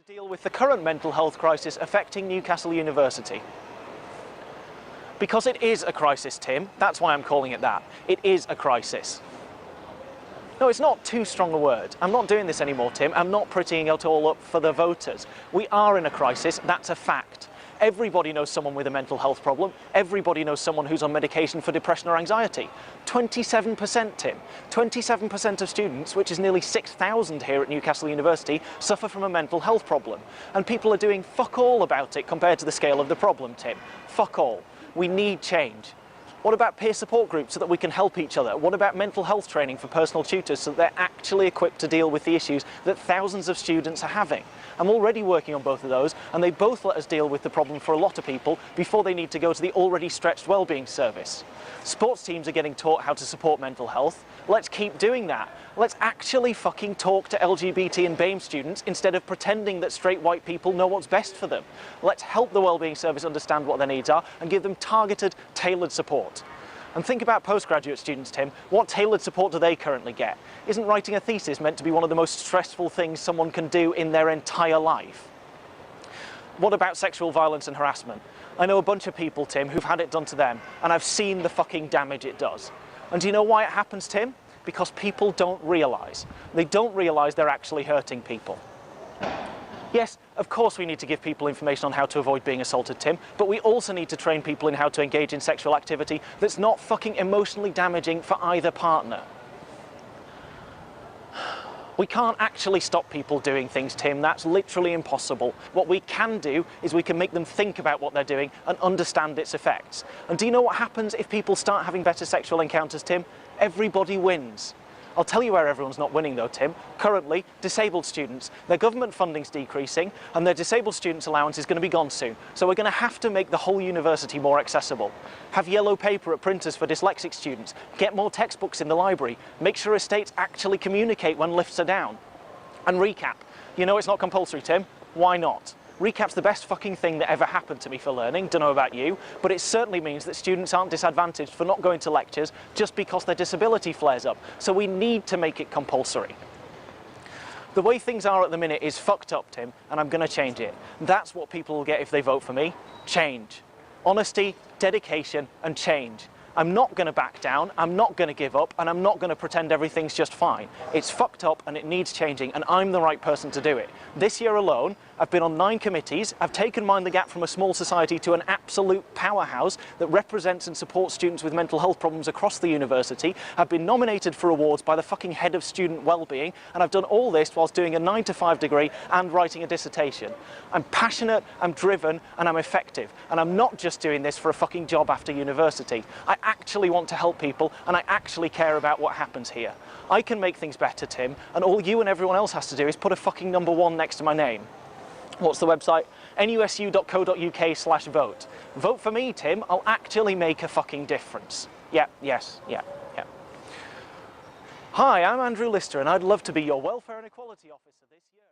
deal with the current mental health crisis affecting Newcastle University? Because it is a crisis, Tim. That's why I'm calling it that. It is a crisis. No, it's not too strong a word. I'm not doing this anymore, Tim. I'm not prettying it all up for the voters. We are in a crisis. That's a fact. Everybody knows someone with a mental health problem. Everybody knows someone who's on medication for depression or anxiety. 27%, Tim. 27% of students, which is nearly 6,000 here at Newcastle University, suffer from a mental health problem. And people are doing fuck all about it compared to the scale of the problem, Tim. Fuck all. We need change. What about peer support groups so that we can help each other? What about mental health training for personal tutors so that they're actually equipped to deal with the issues that thousands of students are having? I'm already working on both of those, and they both let us deal with the problem for a lot of people before they need to go to the already stretched wellbeing service. Sports teams are getting taught how to support mental health. Let's keep doing that. Let's actually fucking talk to LGBT and BAME students instead of pretending that straight white people know what's best for them. Let's help the wellbeing service understand what their needs are and give them targeted, tailored support. And think about postgraduate students, Tim. What tailored support do they currently get? Isn't writing a thesis meant to be one of the most stressful things someone can do in their entire life? What about sexual violence and harassment? I know a bunch of people, Tim, who've had it done to them, and I've seen the fucking damage it does. And do you know why it happens, Tim? Because people don't realise. They don't realise they're actually hurting people. Yes, of course we need to give people information on how to avoid being assaulted, Tim, but we also need to train people in how to engage in sexual activity that's not fucking emotionally damaging for either partner. We can't actually stop people doing things, Tim. That's literally impossible. What we can do is we can make them think about what they're doing and understand its effects. And do you know what happens if people start having better sexual encounters, Tim? Everybody wins. I'll tell you where everyone's not winning though, Tim. Currently, disabled students. Their government funding's decreasing and their disabled students' allowance is going to be gone soon. So we're going to have to make the whole university more accessible. Have yellow paper at printers for dyslexic students. Get more textbooks in the library. Make sure estates actually communicate when lifts are down. And recap. You know it's not compulsory, Tim. Why not? Recap's the best fucking thing that ever happened to me for learning, don't know about you, but it certainly means that students aren't disadvantaged for not going to lectures just because their disability flares up. So we need to make it compulsory. The way things are at the minute is fucked up, Tim, and I'm going to change it. That's what people will get if they vote for me. Change. Honesty, dedication, and change. I'm not going to back down, I'm not going to give up, and I'm not going to pretend everything's just fine. It's fucked up and it needs changing, and I'm the right person to do it. This year alone, I've been on 9 committees, I've taken Mind the Gap from a small society to an absolute powerhouse that represents and supports students with mental health problems across the university. I've been nominated for awards by the fucking head of student wellbeing, and I've done all this whilst doing a 9-to-5 degree and writing a dissertation. I'm passionate, I'm driven, and I'm effective. And I'm not just doing this for a fucking job after university. I actually want to help people, and I actually care about what happens here. I can make things better, Tim, and all you and everyone else has to do is put a fucking number 1 next to my name. What's the website? nusu.co.uk/vote. Vote for me, Tim. I'll actually make a fucking difference. Yeah. Hi, I'm Andrew Lister, and I'd love to be your Welfare and Equality Officer this year.